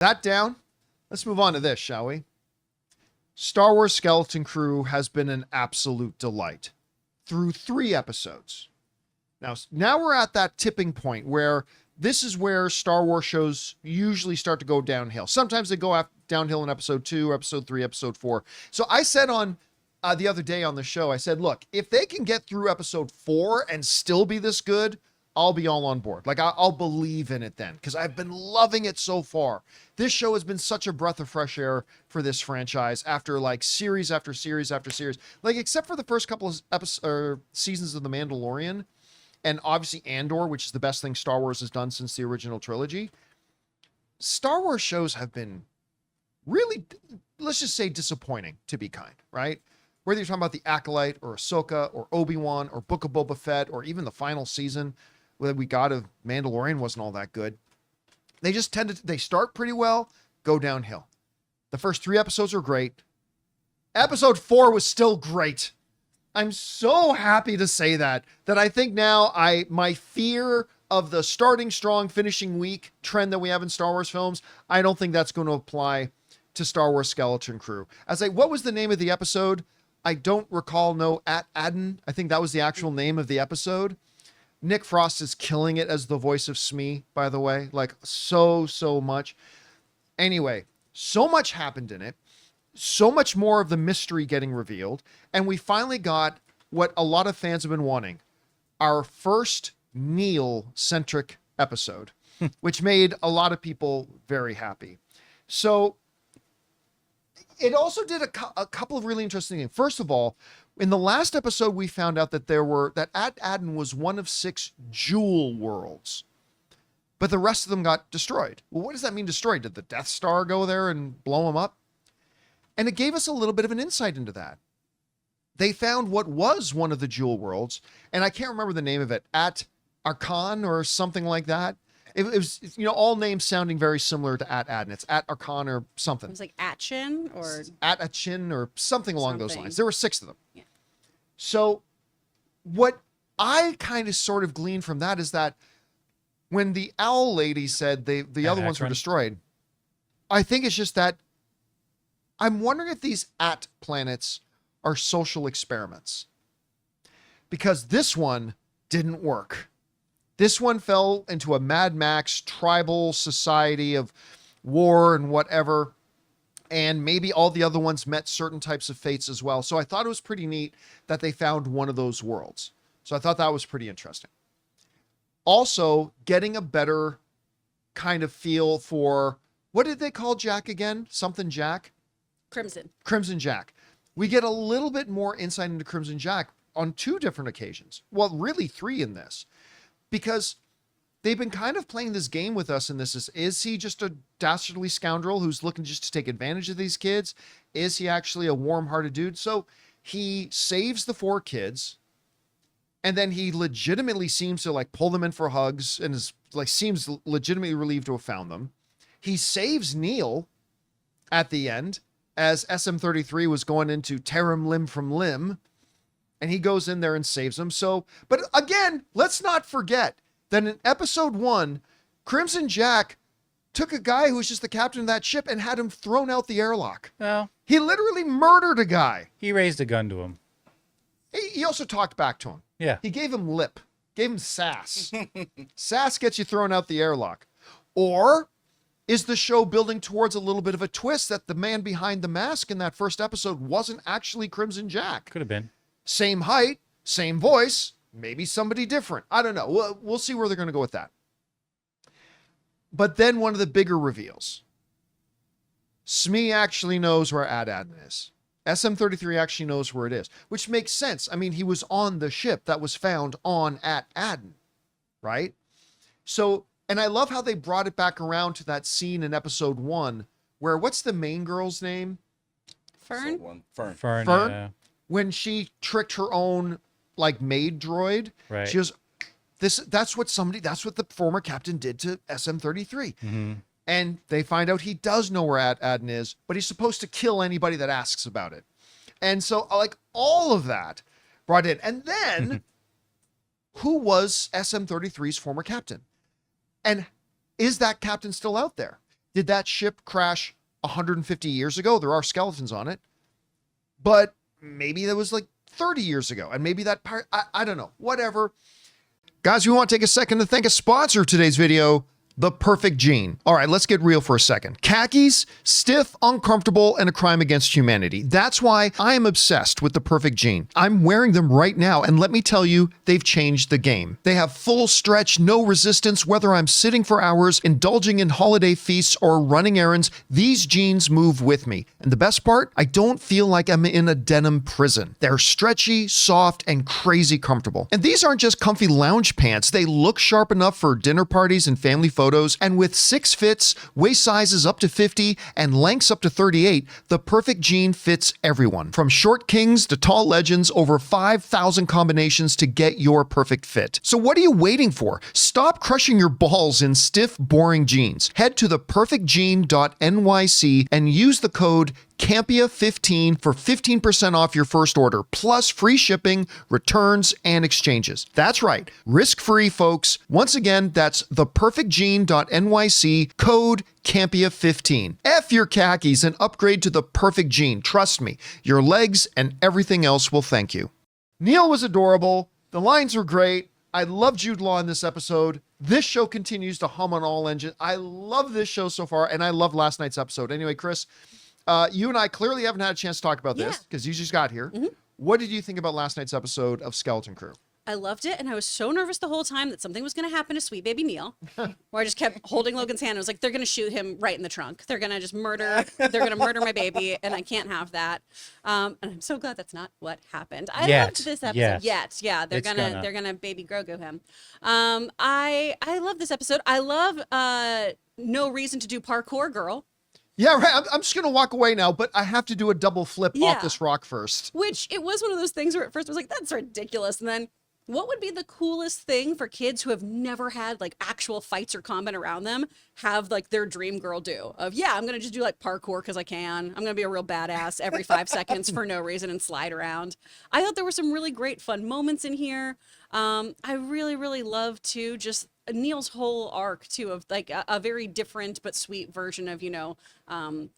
That down, let's move on to this, shall we? Star Wars Skeleton Crew has been an absolute delight through 3 episodes. Now we're at that tipping point where this is where Star Wars shows usually start to go downhill. Sometimes they go downhill in episode 2, episode 3, episode 4. So I said on the other day on the show, I said, look, if they can get through episode 4 and still be this good, I'll be all on board. Like I'll believe in it then, because I've been loving it so far. This show has been such a breath of fresh air for this franchise after like series after series after series. Like except for the first couple of seasons of The Mandalorian, and obviously Andor, which is the best thing Star Wars has done since the original trilogy. Star Wars shows have been really, let's just say, disappointing, to be kind, right? Whether you're talking about The Acolyte or Ahsoka or Obi-Wan or Book of Boba Fett or even the final season that we got of Mandalorian wasn't all that good. They just they start pretty well, go downhill. The first 3 episodes are great. Episode 4 was still great. I'm so happy to say that I think now my fear of the starting strong, finishing weak trend that we have in Star Wars films, I don't think that's going to apply to Star Wars Skeleton Crew. What was the name of the episode? I don't recall. No, at Aden. I think that was the actual name of the episode. Nick Frost is killing it as the voice of Smee, by the way, like so much. Anyway, so much happened in it. So much more of the mystery getting revealed. And we finally got what a lot of fans have been wanting. Our first Neil-centric episode, which made a lot of people very happy. So it also did a couple of really interesting things. First of all, in the last episode, we found out that that At Aden was one of 6 jewel worlds, but the rest of them got destroyed. Well, what does that mean, destroyed? Did the Death Star go there and blow them up? And it gave us a little bit of an insight into that. They found what was one of the jewel worlds, and I can't remember the name of it, At Arkan or something like that. It was, all names sounding very similar to At Aden. It's At Arkan or something. It was like Atchin or At Achin or something along those lines. There were 6 of them. Yeah. So what I kind of sort of gleaned from that is that when the owl lady said the other ones were destroyed, I think it's just that I'm wondering if these At planets are social experiments, because this one didn't work. This one fell into a Mad Max tribal society of war and whatever. And maybe all the other ones met certain types of fates as well. So I thought it was pretty neat that they found one of those worlds. So I thought that was pretty interesting. Also, getting a better kind of feel for, what did they call Jack again? Something Jack? Crimson Jack. We get a little bit more insight into Crimson Jack on 2 different occasions. Well, really 3 in this. Because they've been kind of playing this game with us, and this is he just a dastardly scoundrel who's looking just to take advantage of these kids? Is he actually a warm-hearted dude? So he saves the 4 kids, and then he legitimately seems to like pull them in for hugs and is like seems legitimately relieved to have found them. He saves Neil at the end as SM-33 was going into tear him limb from limb. And he goes in there and saves him. So, but again, let's not forget that in episode 1, Crimson Jack took a guy who was just the captain of that ship and had him thrown out the airlock. Well, he literally murdered a guy. He raised a gun to him. He also talked back to him. Yeah. He gave him lip, gave him sass. Sass gets you thrown out the airlock. Or is the show building towards a little bit of a twist that the man behind the mask in that first episode wasn't actually Crimson Jack? Could have been. Same height, same voice, maybe somebody different. I don't know. We'll see where they're going to go with that. But then one of the bigger reveals. Smee actually knows where At Aden is. SM-33 actually knows where it is, which makes sense. I mean, he was on the ship that was found on At Aden, right? So, and I love how they brought it back around to that scene in episode 1 where, what's the main girl's name? Fern? Fern. Yeah. When she tricked her own like maid droid, right. She goes, that's what the former captain did to SM-33. Mm-hmm. And they find out he does know where At Aden is, but he's supposed to kill anybody that asks about it. And so like all of that brought in. And then who was SM-33's former captain? And is that captain still out there? Did that ship crash 150 years ago? There are skeletons on it. But maybe that was like 30 years ago. And maybe that part, I don't know. Whatever. Guys, we want to take a second to thank a sponsor of today's video, The Perfect Jean. All right, let's get real for a second. Khakis, stiff, uncomfortable, and a crime against humanity. That's why I am obsessed with The Perfect Jean. I'm wearing them right now, and let me tell you, they've changed the game. They have full stretch, no resistance, whether I'm sitting for hours, indulging in holiday feasts, or running errands, these jeans move with me. And the best part, I don't feel like I'm in a denim prison. They're stretchy, soft, and crazy comfortable. And these aren't just comfy lounge pants. They look sharp enough for dinner parties and family photos. And with 6 fits, waist sizes up to 50, and lengths up to 38, the Perfect Jean fits everyone. From short kings to tall legends, over 5,000 combinations to get your perfect fit. So what are you waiting for? Stop crushing your balls in stiff, boring jeans. Head to theperfectjean.nyc and use the code Campea15 for 15% off your first order, plus free shipping, returns, and exchanges. That's right, risk-free, folks. Once again, that's theperfectjean.nyc, code Campea15. F your khakis and upgrade to the Perfect Jean. Trust me, your legs and everything else will thank you. Neil was adorable. The lines were great. I love Jude Law in this episode. This show continues to hum on all engines. I love this show so far, and I love last night's episode. Anyway, Chris, you and I clearly haven't had a chance to talk about this because you just got here. What did you think about last night's episode of Skeleton Crew? I loved it, and I was so nervous the whole time that something was going to happen to sweet baby Neil, where I just kept holding Logan's hand. I was like, they're going to shoot him right in the trunk. They're going to just murder. They're going to murder my baby, and I can't have that. And I'm so glad that's not what happened. I loved this episode. Yeah, they're gonna baby Grogu him. I love this episode. I love no reason to do parkour, girl. Yeah, right. I'm just going to walk away now, but I have to do a double flip off this rock first. Which it was one of those things where at first I was like, that's ridiculous. And then what would be the coolest thing for kids who have never had like actual fights or combat around them have like their dream girl do? Of, yeah, I'm going to just do like parkour because I can. I'm going to be a real badass every 5 seconds for no reason and slide around. I thought there were some really great fun moments in here. I really, really loved too just Neil's whole arc too of like a very different but sweet version of, you know,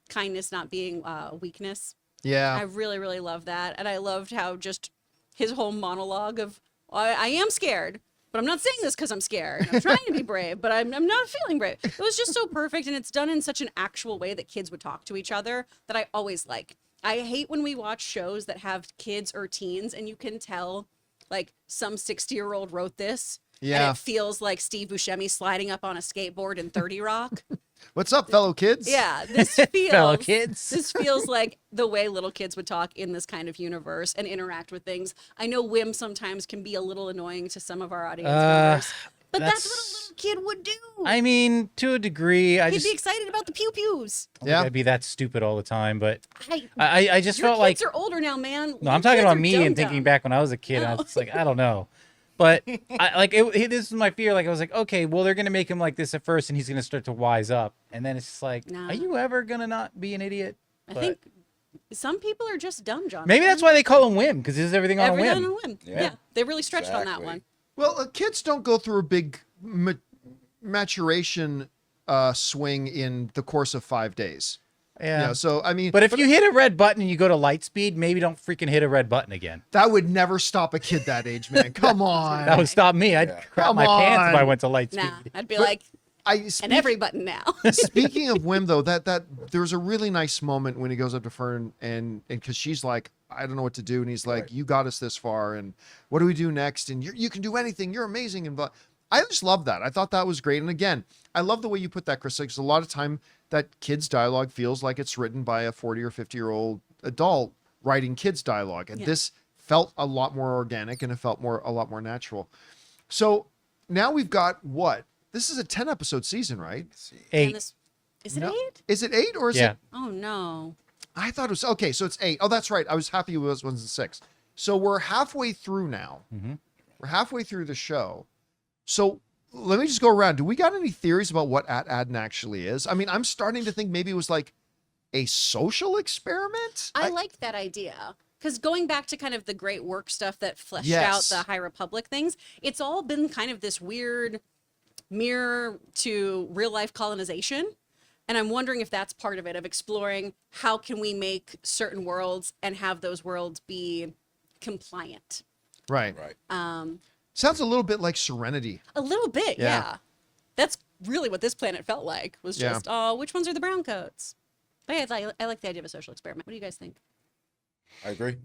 kindness not being weakness. Yeah. I really, really love that. And I loved how just his whole monologue of, I am scared, but I'm not saying this because I'm scared. I'm trying to be brave, but I'm not feeling brave. It was just so perfect. And it's done in such an actual way that kids would talk to each other that I always like. I hate when we watch shows that have kids or teens and you can tell like some 60-year-old wrote this. Yeah. And it feels like Steve Buscemi sliding up on a skateboard in 30 Rock. What's up, fellow kids? Yeah, this feels fellow kids. This feels like the way little kids would talk in this kind of universe and interact with things. I know whim sometimes can be a little annoying to some of our audience members, but that's what a little kid would do. I mean, to a degree, He'd be excited about the pew pews. I'd be that stupid all the time, but I I just your felt like kids are older now, man. no, I'm talking about me and thinking back when I was a kid. I was like, I don't know. But this is my fear. Like I was like, okay, well they're gonna make him like this at first, and he's gonna start to wise up, and then it's just like, are you ever gonna not be an idiot? I think some people are just dumb, John. Maybe that's why they call him whim, because this is everything on a whim. Everything on a whim. Yeah, they really stretched on that one. Well, kids don't go through a big maturation swing in the course of 5 days. Yeah. You know, so I mean, but if you hit a red button and you go to light speed, maybe don't freaking hit a red button again. That would never stop a kid that age, man. Come on. That would stop me. I'd crap my pants if I went to light speed. Nah, I'd be like, and every button now. Speaking of whim, though, that there's a really nice moment when he goes up to Fern and because she's like, I don't know what to do, and he's like, you got us this far, and what do we do next? And you can do anything. You're amazing, and I just love that. I thought that was great, and again, I love the way you put that, Chris. Because a lot of time that kids' dialogue feels like it's written by a 40 or 50-year-old adult writing kids' dialogue, and this felt a lot more organic, and it felt a lot more natural. So now we've got what? This is a 10-episode season, right? 8. Is it 8? Is it 8 or is it? Oh no. I thought it was okay. So it's 8. Oh, that's right. I was happy it was 6. So we're halfway through now. Mm-hmm. We're halfway through the show. So let me just go around. Do we got any theories about what Adden actually is? I mean, I'm starting to think maybe it was like a social experiment. I like that idea. Because going back to kind of the great work stuff that fleshed out the High Republic things, it's all been kind of this weird mirror to real life colonization. And I'm wondering if that's part of it, of exploring how can we make certain worlds and have those worlds be compliant. Right. Sounds a little bit like Serenity. A little bit, Yeah. yeah. That's really what this planet felt like, was Yeah. just, oh, which ones are the brown coats? But yeah, I like the idea of a social experiment. What do you guys think? I agree.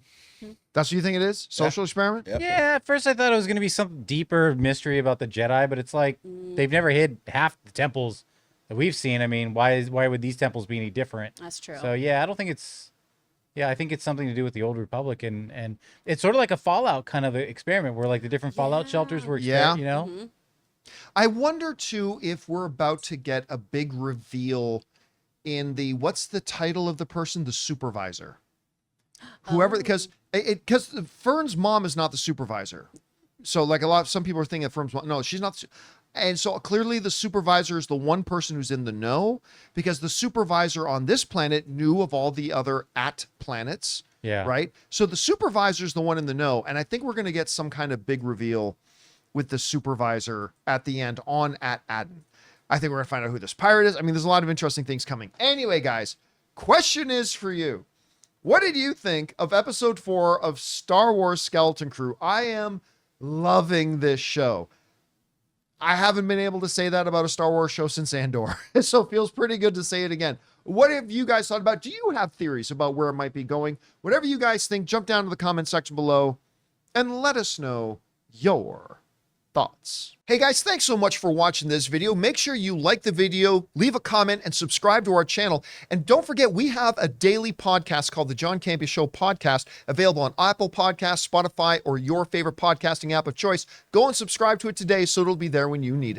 That's what you think it is? Social experiment? Yep. Yeah, at first I thought it was going to be some deeper mystery about the Jedi, but it's like they've never hid half the temples that we've seen. I mean, why would these temples be any different? That's true. So yeah, I don't think it's. Yeah, I think it's something to do with the Old Republic, and it's sort of like a Fallout kind of experiment, where like the different Fallout shelters were, Yeah. you know. Mm-hmm. I wonder too if we're about to get a big reveal in the what's the title of the person, the supervisor, whoever, because Fern's mom is not the supervisor, so like some people are thinking that Fern's mom, no, she's not. And so clearly the supervisor is the one person who's in the know, because the supervisor on this planet knew of all the other planets. Yeah. Right. So the supervisor is the one in the know, and I think we're going to get some kind of big reveal with the supervisor at the end on Aden. I think we're gonna find out who this pirate is. I mean, there's a lot of interesting things coming. Anyway, guys, question is for you. What did you think of episode 4 of Star Wars Skeleton Crew? I am loving this show. I haven't been able to say that about a Star Wars show since Andor, so it feels pretty good to say it again. What have you guys thought about? Do you have theories about where it might be going? Whatever you guys think, jump down to the comment section below and let us know your thoughts. Hey guys, thanks so much for watching this video. Make sure you like the video, leave a comment, and subscribe to our channel. And don't forget, we have a daily podcast called the John Campea Show podcast, available on Apple Podcasts, Spotify, or your favorite podcasting app of choice. Go and subscribe to it today so it'll be there when you need it.